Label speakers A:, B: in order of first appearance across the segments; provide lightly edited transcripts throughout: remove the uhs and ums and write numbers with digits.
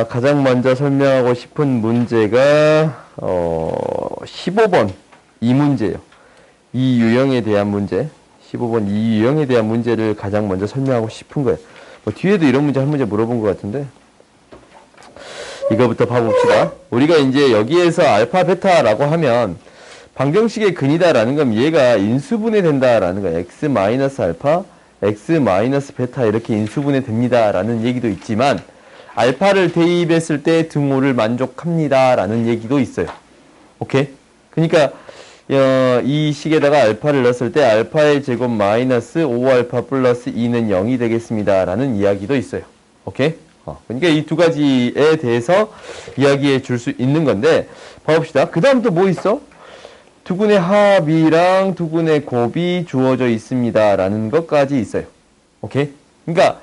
A: 가장 먼저 설명하고 싶은 문제가 15번 이 문제예요. 이 유형에 대한 문제, 15번 이 유형에 대한 문제를 가장 먼저 설명하고 싶은 거예요. 뭐 뒤에도 이런 문제 한 문제 물어본 것 같은데 이거부터 봐봅시다. 우리가 이제 여기에서 알파 베타라고 하면 방정식의 근이다라는 건 얘가 인수분해 된다라는 거예요. x 마이너스 알파, x 마이너스 베타 이렇게 인수분해 됩니다라는 얘기도 있지만 알파를 대입했을 때 등호를 만족합니다라는 얘기도 있어요. 오케이? 그러니까 이 식에다가 알파를 넣었을 때 알파의 제곱 마이너스 5알파 플러스 2는 0이 되겠습니다라는 이야기도 있어요. 오케이? 그러니까 이 두 가지에 대해서 이야기해 줄 수 있는 건데 봐봅시다. 그 다음 또 뭐 있어? 두근의 합이랑 두근의 곱이 주어져 있습니다 라는 것까지 있어요. 오케이? 그러니까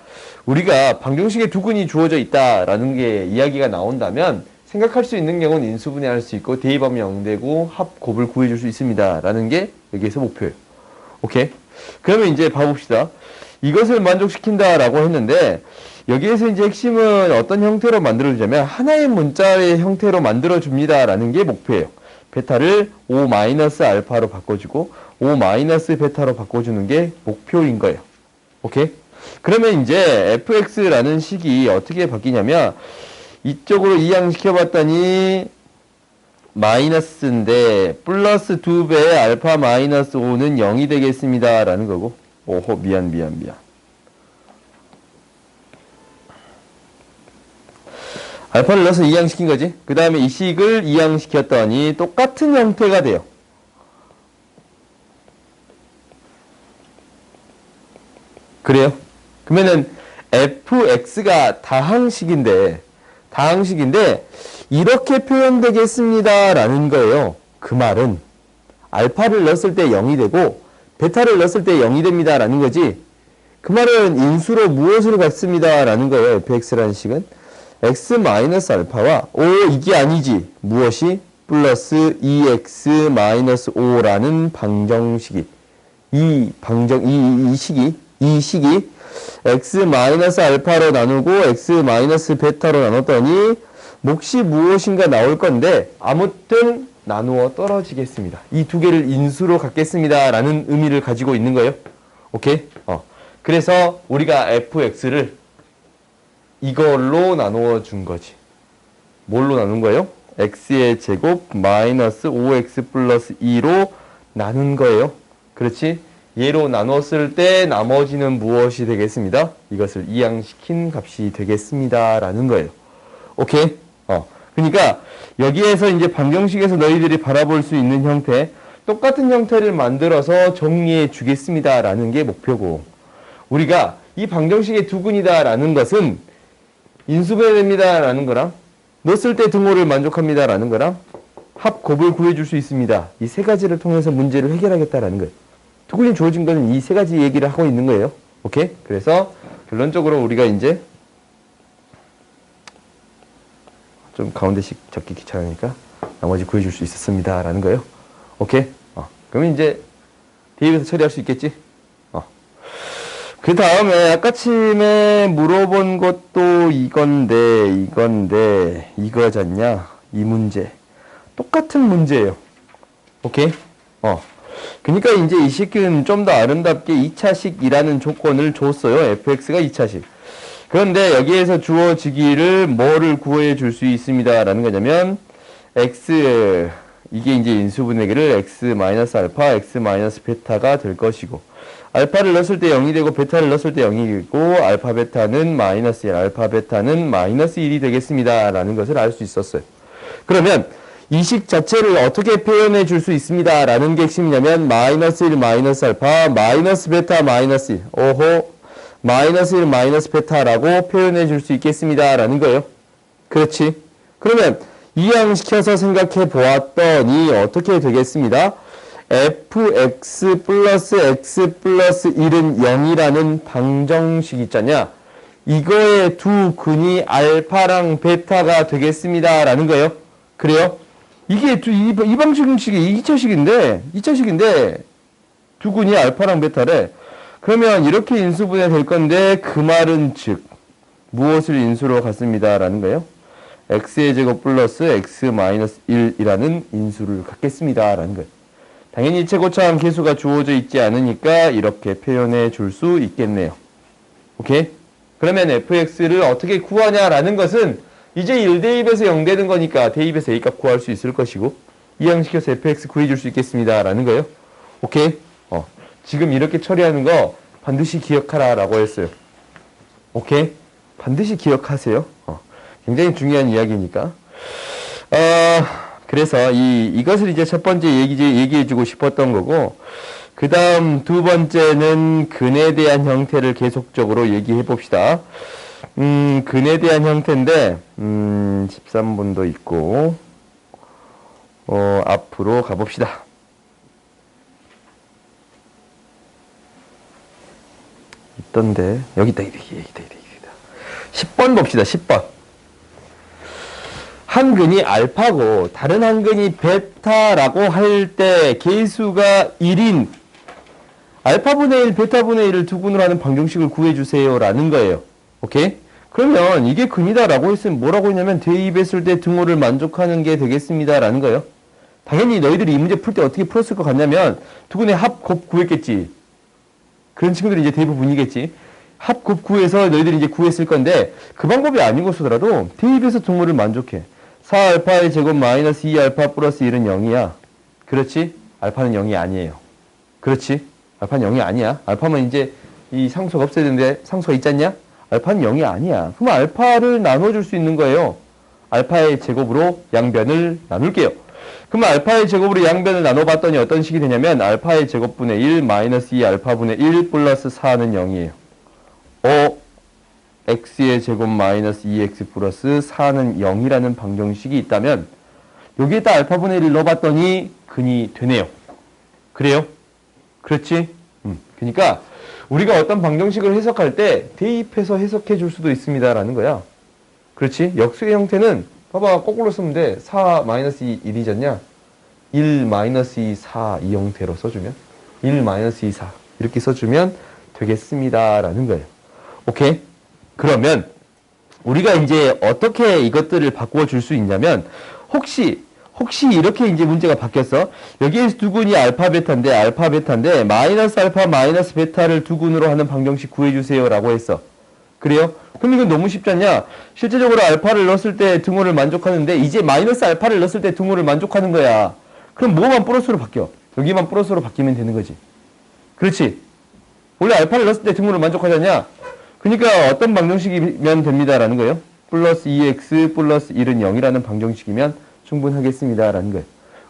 A: 우리가 방정식에 두근이 주어져 있다라는 게 이야기가 나온다면 생각할 수 있는 경우는 인수분해할 수 있고 대입하면 0되고 합 곱을 구해줄 수 있습니다 라는 게 여기에서 목표예요. 오케이? 그러면 이제 봐봅시다. 이것을 만족시킨다 라고 했는데 여기에서 이제 핵심은 어떤 형태로 만들어주냐면 하나의 문자의 형태로 만들어줍니다 라는 게 목표예요. 베타를 5-알파로 바꿔주고 5-베타로 바꿔주는 게 목표인 거예요. 오케이? 그러면 이제 fx라는 식이 어떻게 바뀌냐면 이쪽으로 이항시켜봤더니 마이너스인데 플러스 2배의 알파 마이너스 5는 0이 되겠습니다 라는 거고 오호 미안 알파를 넣어서 이항시킨 거지. 그 다음에 이 식을 이항시켰더니 똑같은 형태가 돼요. 그래요? 그러면은 fx가 다항식인데 이렇게 표현되겠습니다 라는 거예요. 그 말은 알파를 넣었을 때 0이 되고 베타를 넣었을 때 0이 됩니다 라는 거지. 그 말은 인수로 무엇을 갖습니다 라는 거예요. fx라는 식은 x 마이너스 알파와 이게 아니지. 무엇이? 플러스 2x 마이너스 5라는 방정식이 이 식이 x 마이너스 알파로 나누고 x 마이너스 베타로 나눴더니 몫이 무엇인가 나올 건데 아무튼 나누어 떨어지겠습니다. 이 두 개를 인수로 갖겠습니다 라는 의미를 가지고 있는 거예요. 오케이? 그래서 우리가 fx를 이걸로 나누어 준 거지. 뭘로 나눈 거예요? x의 제곱 마이너스 5x 플러스 2로 나눈 거예요. 그렇지? 얘로 나눴을 때 나머지는 무엇이 되겠습니다? 이것을 이항시킨 값이 되겠습니다 라는 거예요. 오케이? 그러니까 여기에서 이제 방정식에서 너희들이 바라볼 수 있는 형태, 똑같은 형태를 만들어서 정리해 주겠습니다 라는 게 목표고, 우리가 이 방정식의 두근이다 라는 것은 인수분해됩니다 라는 거랑 넣었을 때 등호를 만족합니다 라는 거랑 합 곱을 구해줄 수 있습니다. 이 세 가지를 통해서 문제를 해결하겠다라는 거예요. 두근이 주어진 거는 이 세 가지 얘기를 하고 있는 거예요. 오케이? 그래서 결론적으로 우리가 이제 좀 가운데씩 적기 귀찮으니까 나머지 구해줄 수 있었습니다 라는 거예요. 오케이? 그러면 이제 대입해서 처리할 수 있겠지? 그 다음에 아까쯤에 물어본 것도 이거잖냐? 이 문제. 똑같은 문제예요. 오케이? 그러니까 이제 이 식은 좀 더 아름답게 2차식이라는 조건을 줬어요. fx가 2차식. 그런데 여기에서 주어지기를 뭐를 구해 줄 수 있습니다 라는 거냐면 x, 이게 이제 인수분해기를 x 마이너스 알파, x 마이너스 베타가 될 것이고, 알파를 넣었을 때 0이 되고 베타를 넣었을 때 0이 되고 알파 베타는 마이너스 1, 알파 베타는 마이너스 1이 되겠습니다 라는 것을 알 수 있었어요. 그러면 이 식 자체를 어떻게 표현해 줄 수 있습니다 라는 게 핵심이냐면 마이너스 1 마이너스 알파 마이너스 베타 마이너스 1 마이너스 1 마이너스 베타라고 표현해 줄 수 있겠습니다 라는 거예요. 그렇지? 그러면 이항시켜서 생각해 보았더니 어떻게 되겠습니다? fx 플러스 x 플러스 1은 0이라는 방정식 있잖냐? 이거의 두 근이 알파랑 베타가 되겠습니다 라는 거예요. 그래요? 이게 이 방정식이 2차식인데 두 근이 알파랑 베타래. 그러면 이렇게 인수분해 될 건데 그 말은 즉 무엇을 인수로 갖습니다 라는 거예요? x의 제곱 플러스 x 마이너스 1이라는 인수를 갖겠습니다 라는 거예요. 당연히 최고차함 계수가 주어져 있지 않으니까 이렇게 표현해 줄 수 있겠네요. 오케이? 그러면 fx를 어떻게 구하냐라는 것은 이제 1대입에서 0 되는 거니까 대입에서 a값 구할 수 있을 것이고 이항시켜서 fx 구해줄 수 있겠습니다 라는 거예요. 오케이? 지금 이렇게 처리하는 거 반드시 기억하라 라고 했어요. 오케이? 반드시 기억하세요. 굉장히 중요한 이야기니까. 그래서 이것을 이제 첫 번째 얘기해주고 싶었던 거고, 그 다음 두 번째는 근에 대한 형태를 계속적으로 얘기해 봅시다. 근에 대한 형태인데, 13번도 있고, 앞으로 가봅시다. 있던데, 여기 있다. 10번 봅시다, 10번. 한 근이 알파고 다른 한 근이 베타라고 할 때 계수가 1인 알파분의 1, 베타분의 1을 두 근으로 하는 방정식을 구해주세요 라는 거예요. 오케이? 그러면 이게 근이다 라고 했으면 뭐라고 했냐면 대입했을 때 등호를 만족하는 게 되겠습니다 라는 거예요. 당연히 너희들이 이 문제 풀 때 어떻게 풀었을 것 같냐면 두 근의 합, 곱 구했겠지. 그런 친구들이 이제 대부분이겠지. 합, 곱 구해서 너희들이 이제 구했을 건데 그 방법이 아니고서라도 대입해서 등호를 만족해. 4알파의 제곱 마이너스 2알파 플러스 1은 0이야. 그렇지? 알파는 0이 아니에요. 그렇지? 알파는 0이 아니야. 알파면 이제 이 상수가 없어야 되는데 상수가 있지 않냐? 알파는 0이 아니야. 그럼 알파를 나눠줄 수 있는 거예요. 알파의 제곱으로 양변을 나눌게요. 그럼 알파의 제곱으로 양변을 나눠봤더니 어떤 식이 되냐면 알파의 제곱분의 1 마이너스 2알파분의 1 플러스 4는 0이에요. x의 제곱 마이너스 2x 플러스 4는 0이라는 방정식이 있다면 여기에다 알파분의 1을 넣어봤더니 근이 되네요. 그래요? 그렇지? 그러니까 우리가 어떤 방정식을 해석할 때 대입해서 해석해 줄 수도 있습니다 라는 거야. 그렇지? 역수의 형태는 봐봐 거꾸로 쓰면 돼. 4 마이너스 2 1이잖냐? 1 마이너스 2 4 이 형태로 써주면 1 마이너스 2 4 이렇게 써주면 되겠습니다 라는 거예요. 오케이? 그러면 우리가 이제 어떻게 이것들을 바꾸어 줄 수 있냐면 혹시 이렇게 이제 문제가 바뀌었어. 여기에서 두 근이 알파 베타인데 마이너스 알파 마이너스 베타를 두 근으로 하는 방정식 구해주세요 라고 했어. 그래요? 그럼 이건 너무 쉽지 않냐? 실제적으로 알파를 넣었을 때 등호를 만족하는데 이제 마이너스 알파를 넣었을 때 등호를 만족하는 거야. 그럼 뭐만 플러스로 바뀌어? 여기만 플러스로 바뀌면 되는 거지. 그렇지? 원래 알파를 넣었을 때 등호를 만족하잖냐? 그러니까 어떤 방정식이면 됩니다라는 거예요. 플러스 2x 플러스 1은 0이라는 방정식이면 충분하겠습니다라는 거예요.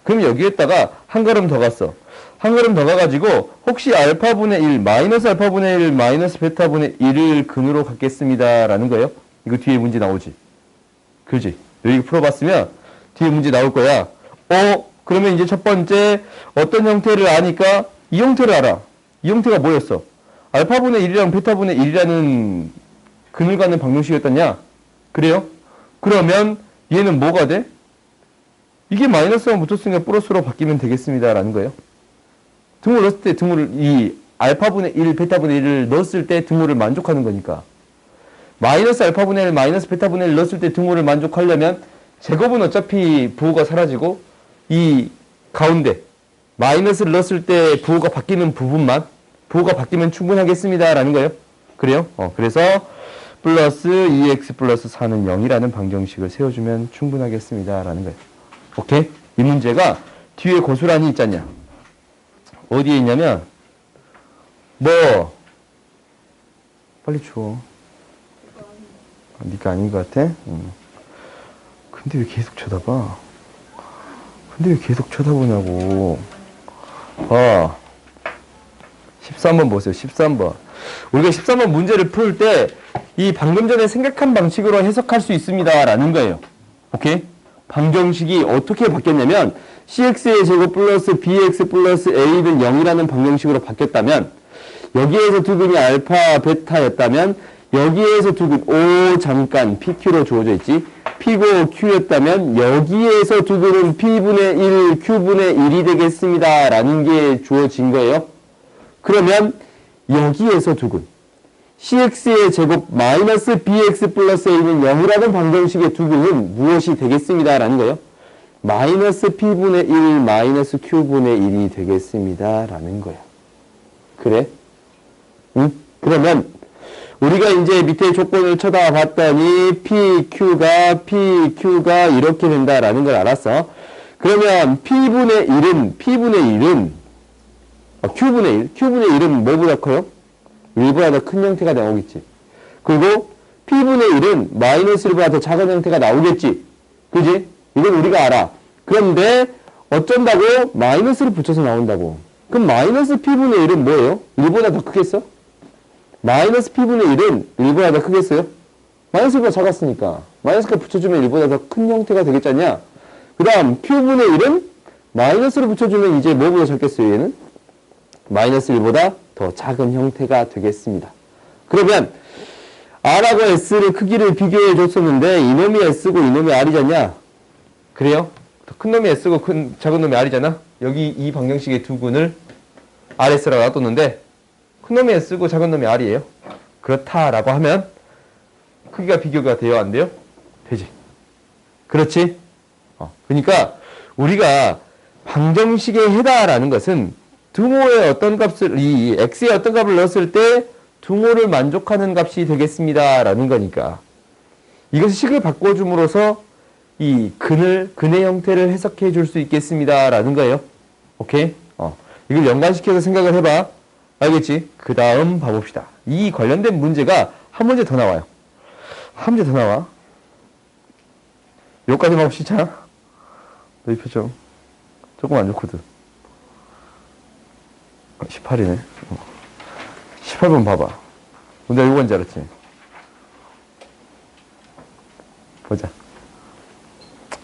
A: 그럼 여기에다가 한 걸음 더 갔어. 한 걸음 더 가가지고 혹시 알파분의 1, 마이너스 알파분의 1, 마이너스 베타분의 1을 근으로 갖겠습니다라는 거예요. 이거 뒤에 문제 나오지. 그렇지? 여기 풀어봤으면 뒤에 문제 나올 거야. 그러면 이제 첫 번째 어떤 형태를 아니까 이 형태를 알아. 이 형태가 뭐였어? 알파분의 1이랑 베타분의 1이라는 근을 갖는 방정식이었다냐? 그래요? 그러면 얘는 뭐가 돼? 이게 마이너스만 붙었으니까 플러스로 바뀌면 되겠습니다 라는 거예요. 등호를 넣었을 때 이 알파분의 1, 베타분의 1을 넣었을 때 등호를 만족하는 거니까 마이너스 알파분의 1, 마이너스 베타분의 1을 넣었을 때 등호를 만족하려면 제곱은 어차피 부호가 사라지고 이 가운데 마이너스를 넣었을 때 부호가 바뀌는 부분만 부호가 바뀌면 충분하겠습니다 라는 거예요. 그래요? 그래서 플러스 2x 플러스 4는 0이라는 방정식을 세워주면 충분하겠습니다 라는 거예요. 오케이? 이 문제가 뒤에 고스란히 있잖냐. 어디에 있냐면 빨리 줘. 네가 아닌 것 같아? 근데 왜 계속 쳐다봐? 근데 왜 계속 쳐다보냐고. 13번 보세요. 13번. 우리가 13번 문제를 풀 때 이 방금 전에 생각한 방식으로 해석할 수 있습니다 라는 거예요. 오케이? 방정식이 어떻게 바뀌었냐면 cx의 제곱 플러스 bx 플러스 a는 0이라는 방정식으로 바뀌었다면 여기에서 두 근이 알파 베타였다면 여기에서 두 근 잠깐 pq로 주어져 있지. p고 q였다면 여기에서 두 근은 p분의 1 q분의 1이 되겠습니다 라는 게 주어진 거예요. 그러면 여기에서 두 근
B: cx의 제곱 마이너스 bx 플러스 a는 0이라는 방정식의 두근은 무엇이 되겠습니다. 라는 거예요. 마이너스 p분의 1 마이너스 q분의 1이 되겠습니다. 라는 거예요. 그래? 응? 그러면 우리가 이제 밑에 조건을 쳐다봤더니 PQ가 이렇게 된다라는 걸 알았어. 그러면 Q분의 1은 Q분의 1은 뭐보다 커요? 1보다 더 큰 형태가 나오겠지. 그리고 P분의 1은 마이너스 1보다 더 작은 형태가 나오겠지. 그지? 이건 우리가 알아. 그런데 어쩐다고? 마이너스를 붙여서 나온다고. 그럼 마이너스 P분의 1은 뭐예요? 1보다 더 크겠어? 마이너스 P분의 1은 1보다 더 크겠어요? 마이너스 1보다 작았으니까. 마이너스가 붙여주면 1보다 더 큰 형태가 되겠지 않냐? 그 다음 Q분의 1은 마이너스를 붙여주면 이제 뭐보다 작겠어요? 얘는? 마이너스 1보다 더 작은 형태가 되겠습니다. 그러면 R하고 S를 크기를 비교해 줬었는데 이놈이 S고 이놈이 R이잖냐?
A: 그래요? 더 큰 놈이 S고 작은 놈이 R이잖아? 여기 이 방정식의 두근을 RS라고 놔뒀는데 큰 놈이 S고 작은 놈이 R이에요. 그렇다라고 하면 크기가 비교가 돼요? 안 돼요? 되지. 그렇지? 그러니까 우리가 방정식에 해다라는 것은 등호의 어떤 값을, 이 x의 어떤 값을 넣었을 때 등호를 만족하는 값이 되겠습니다. 라는 거니까. 이것이 식을 바꿔줌으로써 이 근의 형태를 해석해 줄 수 있겠습니다. 라는 거예요. 오케이? 이걸 연관시켜서 생각을 해봐. 알겠지? 그 다음 봐봅시다. 이 관련된 문제가 한 문제 더 나와요. 한 문제 더 나와. 여기까지만 봅시다. 너희 표정. 조금 안 좋거든. 18이네. 18번 봐봐. 내가 이거 뭔지 알았지? 보자.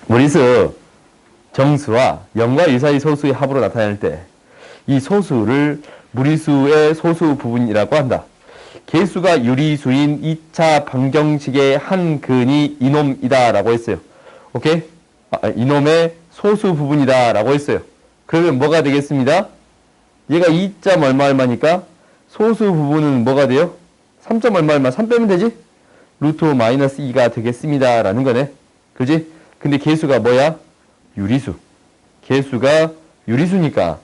A: 무리수 정수와 0과 1 사이 소수의 합으로 나타낼 때 이 소수를 무리수의 소수 부분이라고 한다. 개수가 유리수인 2차 방정식의 한 근이 이놈이다 라고 했어요. 오케이? 이놈의 소수 부분이다 라고 했어요. 그러면 뭐가 되겠습니다? 얘가 2점 얼마니까 소수 부분은 뭐가 돼요? 3점 얼마 3 빼면 되지? 루트 5 마이너스 2가 되겠습니다 라는 거네. 그지? 근데 개수가 뭐야? 유리수. 개수가 유리수니까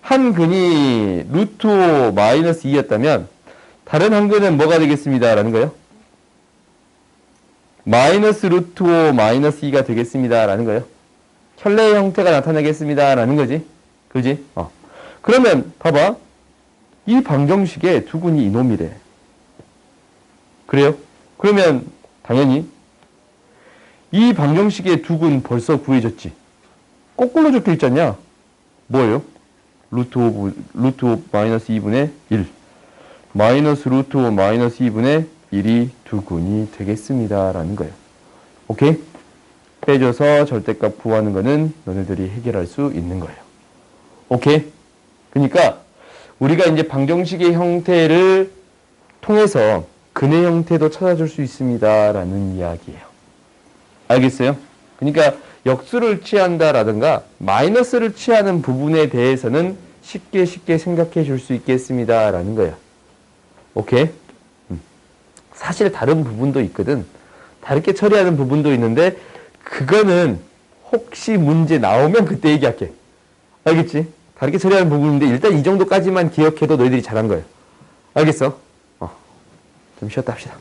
A: 한 근이 루트 5 마이너스 2였다면 다른 한 근은 뭐가 되겠습니다 라는 거예요? 마이너스 루트 5 마이너스 2가 되겠습니다 라는 거예요. 켤레의 형태가 나타나겠습니다 라는 거지. 그지? 그러면 봐봐. 이 방정식의 두근이 이놈이래. 그래요? 그러면 당연히 이 방정식의 두근 벌써 구해졌지. 거꾸로 적혀 있잖냐? 뭐예요? 루트 5 마이너스 2분의 1 마이너스 루트 5 마이너스 2분의 1이 두근이 되겠습니다 라는 거예요. 오케이? 빼줘서 절대값 구하는 거는 너네들이 해결할 수 있는 거예요. 오케이? 그러니까 우리가 이제 방정식의 형태를 통해서 근의 형태도 찾아줄 수 있습니다 라는 이야기예요. 알겠어요? 그러니까 역수를 취한다라든가 마이너스를 취하는 부분에 대해서는 쉽게 생각해 줄 수 있겠습니다 라는 거야. 오케이? 사실 다른 부분도 있거든. 다르게 처리하는 부분도 있는데 그거는 혹시 문제 나오면 그때 얘기할게. 알겠지? 다르게 처리하는 부분인데 일단 이 정도까지만 기억해도 너희들이 잘한 거예요. 알겠어? 좀 쉬었다 합시다.